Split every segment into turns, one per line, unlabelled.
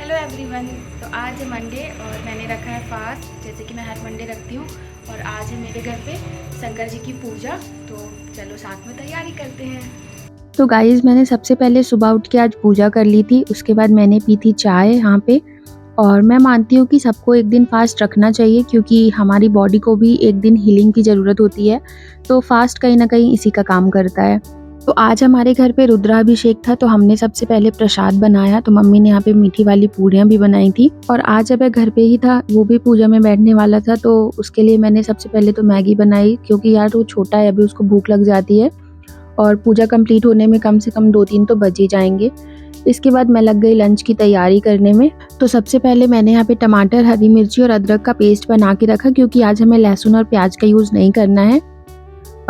Hello everyone. तो आज है मंडे और मैंने रखा है फास्ट, जैसे कि मैं हर मंडे रखती हूँ। और आज है मेरे घर पे शंकर जी की पूजा, तो चलो साथ में तैयारी करते हैं।
तो गाइज़ मैंने सबसे पहले सुबह उठ के आज पूजा कर ली थी। उसके बाद मैंने पी थी चाय यहाँ पे। और मैं मानती हूँ कि सबको एक दिन फास्ट रखना चाहिए, क्योंकि हमारी बॉडी को भी एक दिन हीलिंग की ज़रूरत होती है। तो फास्ट कहीं ना कहीं इसी का काम करता है। तो आज हमारे घर पे रुद्राभिषेक था, तो हमने सबसे पहले प्रसाद बनाया। तो मम्मी ने यहाँ पे मीठी वाली पूरियाँ भी बनाई थी। और आज जब मैं घर पे ही था, वो भी पूजा में बैठने वाला था, तो उसके लिए मैंने सबसे पहले तो मैगी बनाई, क्योंकि यार वो छोटा है, अभी उसको भूख लग जाती है और पूजा कंप्लीट होने में कम से कम 2-3 तो बज ही जाएंगे। इसके बाद मैं लग गई लंच की तैयारी करने में। तो सबसे पहले मैंने यहाँ पे टमाटर, हरी मिर्ची और अदरक का पेस्ट बना के रखा, क्योंकि आज हमें लहसुन और प्याज का यूज़ नहीं करना है।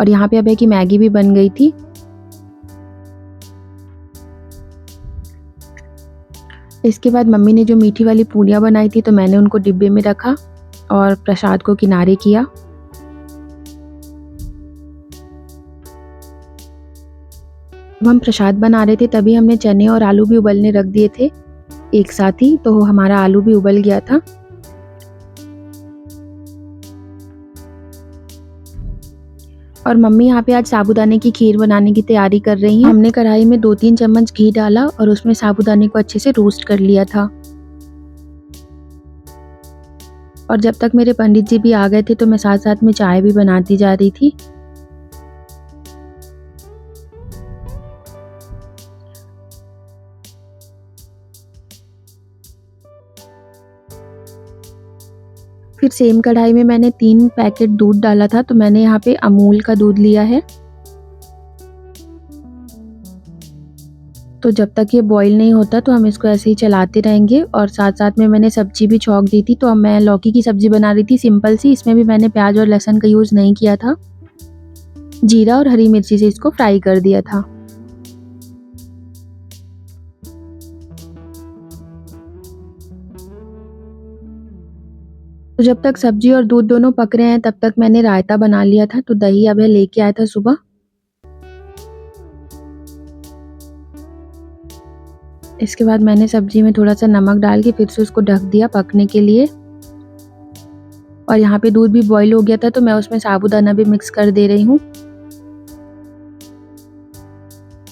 और यहाँ पे अब है कि मैगी भी बन गई थी। इसके बाद मम्मी ने जो मीठी वाली पूरियाँ बनाई थी, तो मैंने उनको डिब्बे में रखा और प्रसाद को किनारे किया। जब हम प्रसाद बना रहे थे, तभी हमने चने और आलू भी उबलने रख दिए थे एक साथ ही, तो हमारा आलू भी उबल गया था। और मम्मी यहाँ पे आज साबूदाने की खीर बनाने की तैयारी कर रही हैं। हमने कढ़ाई में 2-3 चम्मच घी डाला और उसमें साबूदाने को अच्छे से रोस्ट कर लिया था। और जब तक मेरे पंडित जी भी आ गए थे, तो मैं साथ साथ में चाय भी बनाती जा रही थी। फिर सेम कढ़ाई में मैंने 3 पैकेट दूध डाला था, तो मैंने यहाँ पे अमूल का दूध लिया है। तो जब तक ये बॉईल नहीं होता, तो हम इसको ऐसे ही चलाते रहेंगे। और साथ साथ में मैंने सब्जी भी छौंक दी थी। तो अब मैं लौकी की सब्जी बना रही थी, सिंपल सी। इसमें भी मैंने प्याज और लहसुन का यूज़ नहीं किया था। जीरा और हरी मिर्ची से इसको फ्राई कर दिया था। तो जब तक सब्जी और दूध दोनों पक रहे हैं, तब तक मैंने रायता बना लिया था। तो दही अब लेके आया था सुबह। इसके बाद मैंने सब्जी में थोड़ा सा नमक डाल के फिर से उसको ढक दिया पकने के लिए। और यहाँ पे दूध भी बॉईल हो गया था, तो मैं उसमें साबूदाना भी मिक्स कर दे रही हूँ।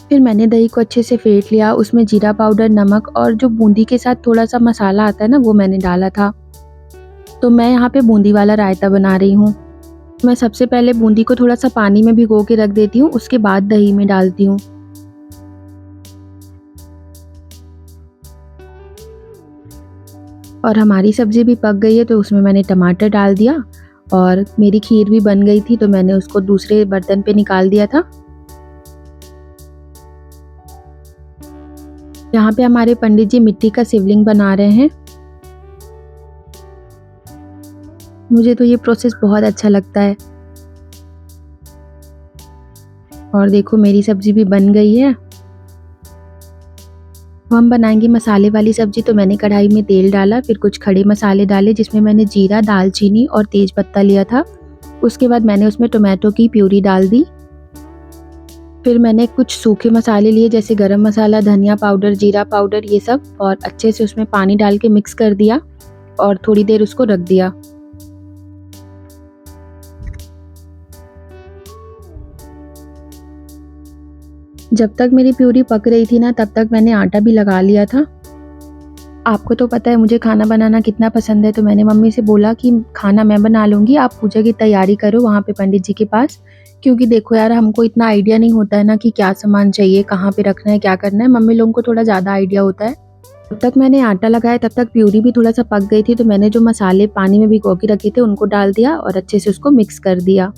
फिर मैंने दही को अच्छे से फेंट लिया। उसमें जीरा पाउडर, नमक और जो बूंदी के साथ थोड़ा सा मसाला आता है ना, वो मैंने डाला था। तो मैं यहाँ पे बूंदी वाला रायता बना रही हूँ। मैं सबसे पहले बूंदी को थोड़ा सा पानी में भिगो के रख देती हूँ, उसके बाद दही में डालती हूँ। और हमारी सब्जी भी पक गई है, तो उसमें मैंने टमाटर डाल दिया। और मेरी खीर भी बन गई थी, तो मैंने उसको दूसरे बर्तन पे निकाल दिया था। यहाँ पे हमारे पंडित जी मिट्टी का शिवलिंग बना रहे हैं। मुझे तो ये प्रोसेस बहुत अच्छा लगता है। और देखो मेरी सब्जी भी बन गई है। हम बनाएंगे मसाले वाली सब्जी। तो मैंने कढ़ाई में तेल डाला, फिर कुछ खड़े मसाले डाले, जिसमें मैंने जीरा, दालचीनी और तेज पत्ता लिया था। उसके बाद मैंने उसमें टोमेटो की प्यूरी डाल दी। फिर मैंने कुछ सूखे मसाले लिए, जैसे गरम मसाला, धनिया पाउडर, जीरा पाउडर, ये सब। और अच्छे से उसमें पानी डाल के मिक्स कर दिया और थोड़ी देर उसको रख दिया। जब तक मेरी प्यूरी पक रही थी ना, तब तक मैंने आटा भी लगा लिया था। आपको तो पता है मुझे खाना बनाना कितना पसंद है, तो मैंने मम्मी से बोला कि खाना मैं बना लूँगी, आप पूजा की तैयारी करो वहाँ पे पंडित जी के पास। क्योंकि देखो यार, हमको इतना आइडिया नहीं होता है ना कि क्या सामान चाहिए, कहाँ पे रखना है, क्या करना है। मम्मी लोगों को थोड़ा ज़्यादा आइडिया होता है। जब तक मैंने आटा लगाया, तब तक प्यूरी भी थोड़ा सा पक गई थी। तो मैंने जो मसाले पानी में भिगो के रखे थे, उनको डाल दिया और अच्छे से उसको मिक्स कर दिया।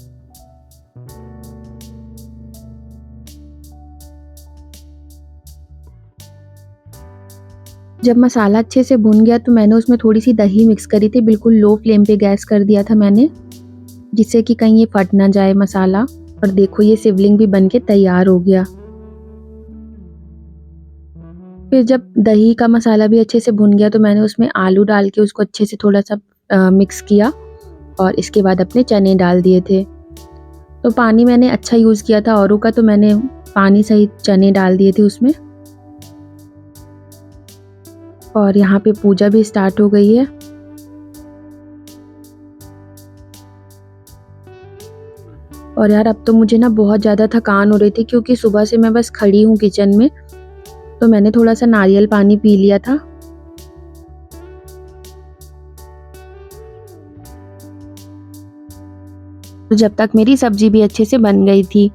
जब मसाला अच्छे से भुन गया, तो मैंने उसमें थोड़ी सी दही मिक्स करी थी। बिल्कुल लो फ्लेम पे गैस कर दिया था मैंने, जिससे कि कहीं ये फट ना जाए मसाला। और देखो ये शिवलिंग भी बनके तैयार हो गया। फिर जब दही का मसाला भी अच्छे से भुन गया, तो मैंने उसमें आलू डाल के उसको अच्छे से थोड़ा सा मिक्स किया। और इसके बाद अपने चने डाल दिए थे। तो पानी मैंने अच्छा यूज़ किया था औरों का, तो मैंने पानी सहित चने डाल दिए थे उसमें। और यहाँ पे पूजा भी स्टार्ट हो गई है। और यार अब तो मुझे ना बहुत ज़्यादा थकान हो रही थी क्योंकि सुबह से मैं बस खड़ी हूँ किचन में, तो मैंने थोड़ा सा नारियल पानी पी लिया था। तो जब तक मेरी सब्जी भी अच्छे से बन गई थी,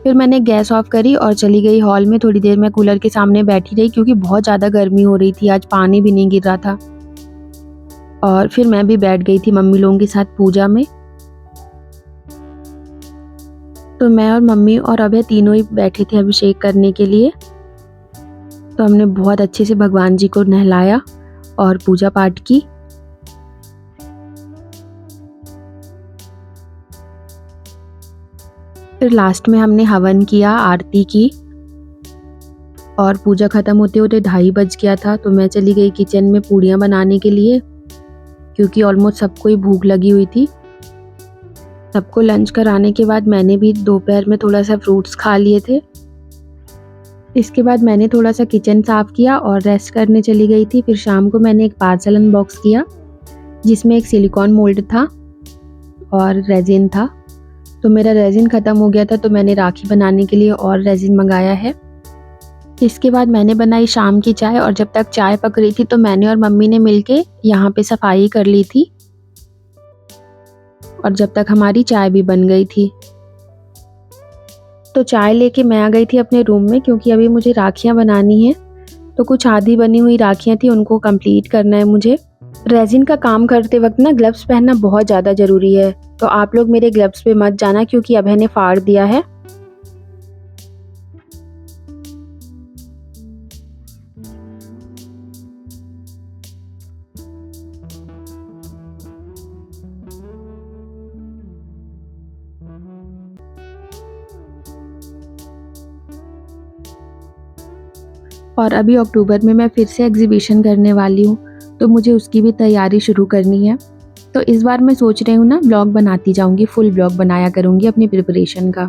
फिर मैंने गैस ऑफ करी और चली गई हॉल में। थोड़ी देर मैं कूलर के सामने बैठी रही क्योंकि बहुत ज़्यादा गर्मी हो रही थी, आज पानी भी नहीं गिर रहा था। और फिर मैं भी बैठ गई थी मम्मी लोगों के साथ पूजा में। तो मैं और मम्मी और अभय तीनों ही बैठे थे अभिषेक करने के लिए। तो हमने बहुत अच्छे से भगवान जी को नहलाया और पूजा पाठ की। फिर लास्ट में हमने हवन किया, आरती की, और पूजा खत्म होते होते 2:30 बज गया था। तो मैं चली गई किचन में पूड़ियाँ बनाने के लिए क्योंकि ऑलमोस्ट सबको ही भूख लगी हुई थी। सबको लंच कराने के बाद मैंने भी दोपहर में थोड़ा सा फ्रूट्स खा लिए थे। इसके बाद मैंने थोड़ा सा किचन साफ़ किया और रेस्ट करने चली गई थी। फिर शाम को मैंने एक पार्सल अनबॉक्स किया जिसमें एक सिलिकॉन मोल्ड था और रेजिन था। तो मेरा रेजिन ख़त्म हो गया था तो मैंने राखी बनाने के लिए और रेजिन मंगाया है। इसके बाद मैंने बनाई शाम की चाय, और जब तक चाय पक रही थी तो मैंने और मम्मी ने मिलके यहाँ पे सफाई कर ली थी, और जब तक हमारी चाय भी बन गई थी। तो चाय लेके मैं आ गई थी अपने रूम में क्योंकि अभी मुझे राखियाँ बनानी है। तो कुछ आधी बनी हुई राखियाँ थी, उनको कंप्लीट करना है मुझे। रेजिन का काम करते वक्त ना ग्लव्स पहनना बहुत ज़्यादा ज़रूरी है, तो आप लोग मेरे ग्लव्स पे मत जाना क्योंकि अभय ने फाड़ दिया है। और अभी अक्टूबर में मैं फिर से एग्जीबिशन करने वाली हूँ, तो मुझे उसकी भी तैयारी शुरू करनी है। तो इस बार मैं सोच रही हूँ ना ब्लॉग बनाती जाऊँगी, फुल ब्लॉग बनाया करूँगी अपनी प्रिपरेशन का।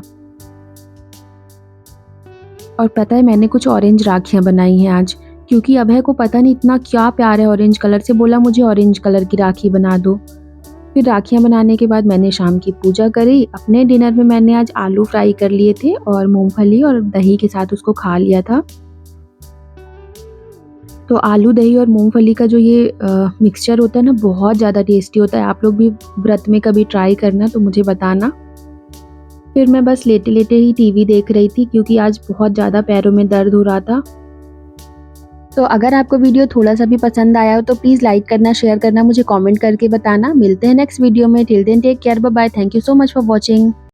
और पता है मैंने कुछ ऑरेंज राखियाँ बनाई हैं आज, क्योंकि अभय को पता नहीं इतना क्या प्यार है ऑरेंज कलर से, बोला मुझे ऑरेंज कलर की राखी बना दो। फिर राखियाँ बनाने के बाद मैंने शाम की पूजा करी। अपने डिनर में मैंने आज आलू फ्राई कर लिए थे और मूंगफली और दही के साथ उसको खा लिया था। तो आलू, दही और मूंगफली का जो ये मिक्सचर होता है ना, बहुत ज़्यादा टेस्टी होता है। आप लोग भी व्रत में कभी ट्राई करना तो मुझे बताना। फिर मैं बस लेटे लेटे ही टीवी देख रही थी क्योंकि आज बहुत ज़्यादा पैरों में दर्द हो रहा था। तो अगर आपको वीडियो थोड़ा सा भी पसंद आया हो तो प्लीज़ लाइक करना, शेयर करना, मुझे कमेंट करके बताना। मिलते हैं नेक्स्ट वीडियो में। Till then take care, bye bye. Thank you so much for watching.